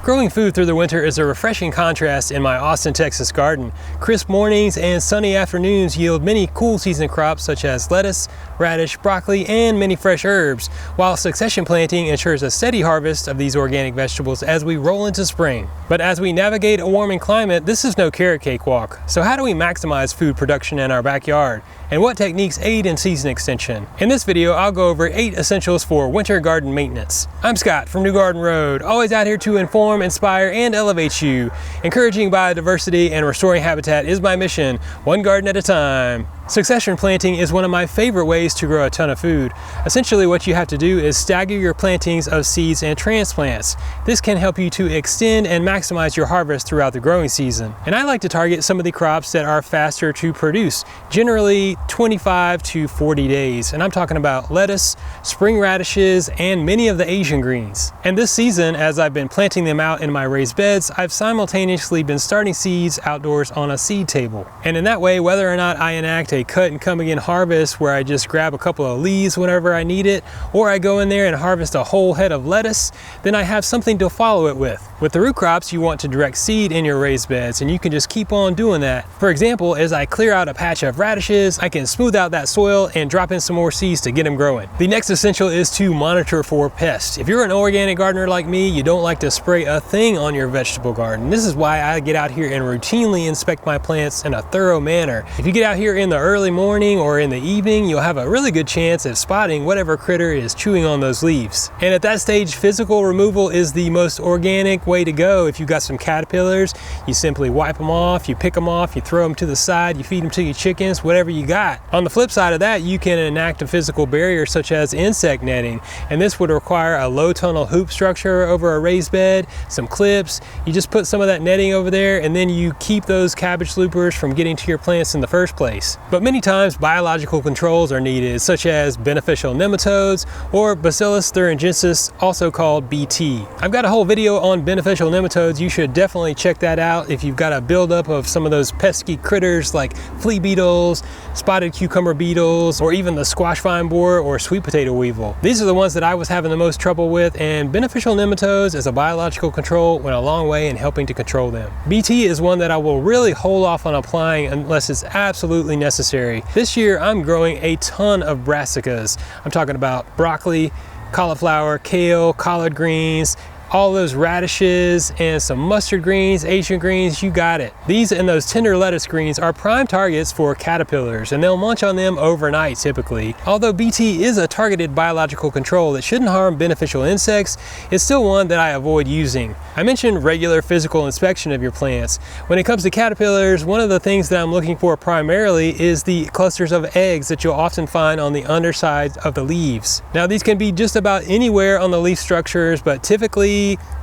Growing food through the winter is a refreshing contrast in my Austin, Texas garden. Crisp mornings and sunny afternoons yield many cool season crops such as lettuce, radish, broccoli, and many fresh herbs, while succession planting ensures a steady harvest of these organic vegetables as we roll into spring. But as we navigate a warming climate, this is no carrot cakewalk. So how do we maximize food production in our backyard? And what techniques aid in season extension? In this video, I'll go over 8 essentials for winter garden maintenance. I'm Scott from New Garden Road, always out here to inform, inspire, and elevate you. Encouraging biodiversity and restoring habitat is my mission, one garden at a time. Succession planting is one of my favorite ways to grow a ton of food. Essentially, what you have to do is stagger your plantings of seeds and transplants. This can help you to extend and maximize your harvest throughout the growing season. And I like to target some of the crops that are faster to produce, generally 25 to 40 days. And I'm talking about lettuce, spring radishes, and many of the Asian greens. And this season, as I've been planting them out in my raised beds, I've simultaneously been starting seeds outdoors on a seed table. And in that way, whether or not I enact a cut and come again harvest where I just grab a couple of leaves whenever I need it, or I go in there and harvest a whole head of lettuce, then I have something to follow it with. With the root crops, you want to direct seed in your raised beds, and you can just keep on doing that. For example, as I clear out a patch of radishes, I can smooth out that soil and drop in some more seeds to get them growing. The next essential is to monitor for pests. If you're an organic gardener like me, you don't like to spray a thing on your vegetable garden. This is why I get out here and routinely inspect my plants in a thorough manner. If you get out here in the early morning or in the evening, you'll have a really good chance at spotting whatever critter is chewing on those leaves. And at that stage, physical removal is the most organic way to go. If you've got some caterpillars, you simply wipe them off, you pick them off, you throw them to the side, you feed them to your chickens, whatever you got. On the flip side of that, you can enact a physical barrier such as insect netting, and this would require a low tunnel hoop structure over a raised bed, some clips. You just put some of that netting over there, and then you keep those cabbage loopers from getting to your plants in the first place. But many times biological controls are needed, such as beneficial nematodes or Bacillus thuringiensis, also called BT. I've got a whole video on beneficial nematodes. You should definitely check that out if you've got a buildup of some of those pesky critters like flea beetles, spotted cucumber beetles, or even the squash vine borer or sweet potato weevil. These are the ones that I was having the most trouble with, and beneficial nematodes as a biological control went a long way in helping to control them. BT is one that I will really hold off on applying unless it's absolutely necessary. This year I'm growing a ton of brassicas. I'm talking about broccoli, cauliflower, kale, collard greens, all those radishes, and some mustard greens, Asian greens, you got it. These and those tender lettuce greens are prime targets for caterpillars, and they'll munch on them overnight typically. Although BT is a targeted biological control that shouldn't harm beneficial insects, it's still one that I avoid using. I mentioned regular physical inspection of your plants. When it comes to caterpillars, one of the things that I'm looking for primarily is the clusters of eggs that you'll often find on the underside of the leaves. Now these can be just about anywhere on the leaf structures, but typically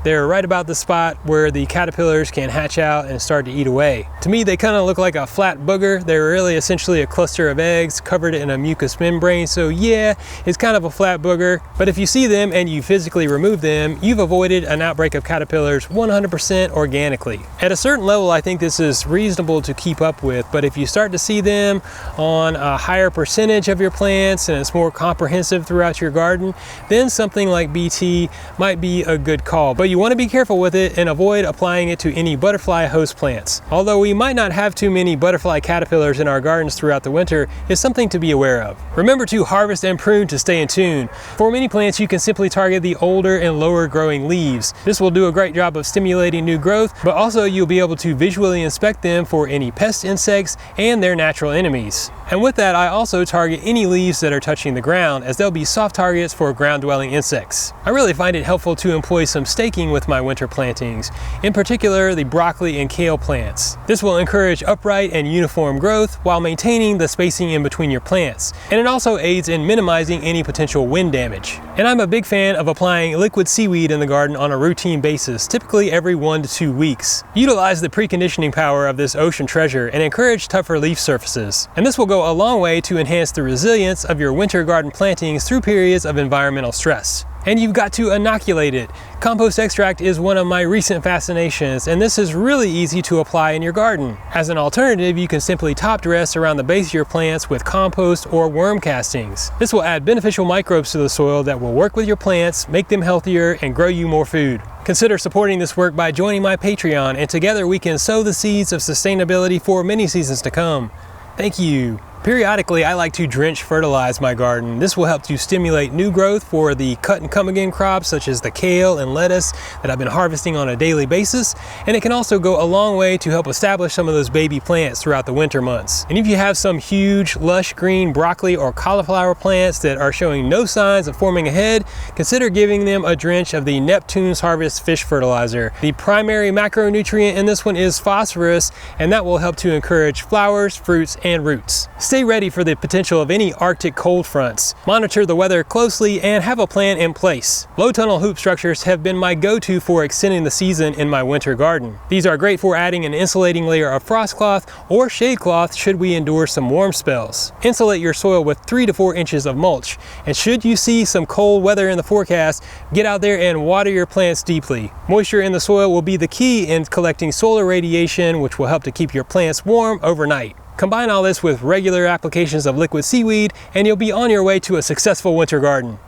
they're right about the spot where the caterpillars can hatch out and start to eat away. To me, they kind of look like a flat booger. They're really essentially a cluster of eggs covered in a mucous membrane. So yeah, it's kind of a flat booger, but if you see them and you physically remove them, you've avoided an outbreak of caterpillars 100% organically. At a certain level, I think this is reasonable to keep up with, but if you start to see them on a higher percentage of your plants and it's more comprehensive throughout your garden, then something like BT might be a good call. But you want to be careful with it and avoid applying it to any butterfly host plants. Although we might not have too many butterfly caterpillars in our gardens throughout the winter, it's something to be aware of. Remember to harvest and prune to stay in tune. For many plants, you can simply target the older and lower growing leaves. This will do a great job of stimulating new growth, but also you'll be able to visually inspect them for any pest insects and their natural enemies. And with that, I also target any leaves that are touching the ground, as they'll be soft targets for ground-dwelling insects. I really find it helpful to employ some staking with my winter plantings, in particular the broccoli and kale plants. This will encourage upright and uniform growth while maintaining the spacing in between your plants, and it also aids in minimizing any potential wind damage. And I'm a big fan of applying liquid seaweed in the garden on a routine basis, typically every 1 to 2 weeks. Utilize the preconditioning power of this ocean treasure and encourage tougher leaf surfaces. And this will go a long way to enhance the resilience of your winter garden plantings through periods of environmental stress. And you've got to inoculate it. Compost extract is one of my recent fascinations, and this is really easy to apply in your garden. As an alternative, you can simply top dress around the base of your plants with compost or worm castings. This will add beneficial microbes to the soil that will work with your plants, make them healthier, and grow you more food. Consider supporting this work by joining my Patreon, and together we can sow the seeds of sustainability for many seasons to come. Thank you. Periodically, I like to drench fertilize my garden. This will help to stimulate new growth for the cut and come again crops such as the kale and lettuce that I've been harvesting on a daily basis, and it can also go a long way to help establish some of those baby plants throughout the winter months. And if you have some huge lush green broccoli or cauliflower plants that are showing no signs of forming a head, consider giving them a drench of the Neptune's Harvest fish fertilizer. The primary macronutrient in this one is phosphorus, and that will help to encourage flowers, fruits, and roots. Stay ready for the potential of any Arctic cold fronts. Monitor the weather closely and have a plan in place. Low tunnel hoop structures have been my go-to for extending the season in my winter garden. These are great for adding an insulating layer of frost cloth or shade cloth should we endure some warm spells. Insulate your soil with 3 to 4 inches of mulch, and should you see some cold weather in the forecast, get out there and water your plants deeply. Moisture in the soil will be the key in collecting solar radiation, which will help to keep your plants warm overnight. Combine all this with regular applications of liquid seaweed, and you'll be on your way to a successful winter garden.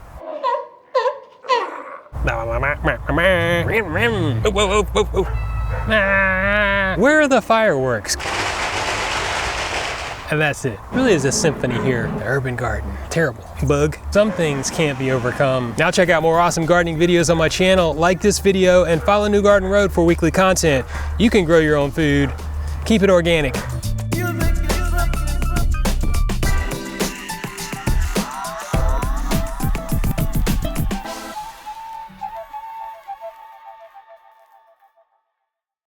Where are the fireworks? And that's it. Really is a symphony here. The urban garden. Terrible. Bug. Some things can't be overcome. Now check out more awesome gardening videos on my channel. Like this video and follow New Garden Road for weekly content. You can grow your own food. Keep it organic.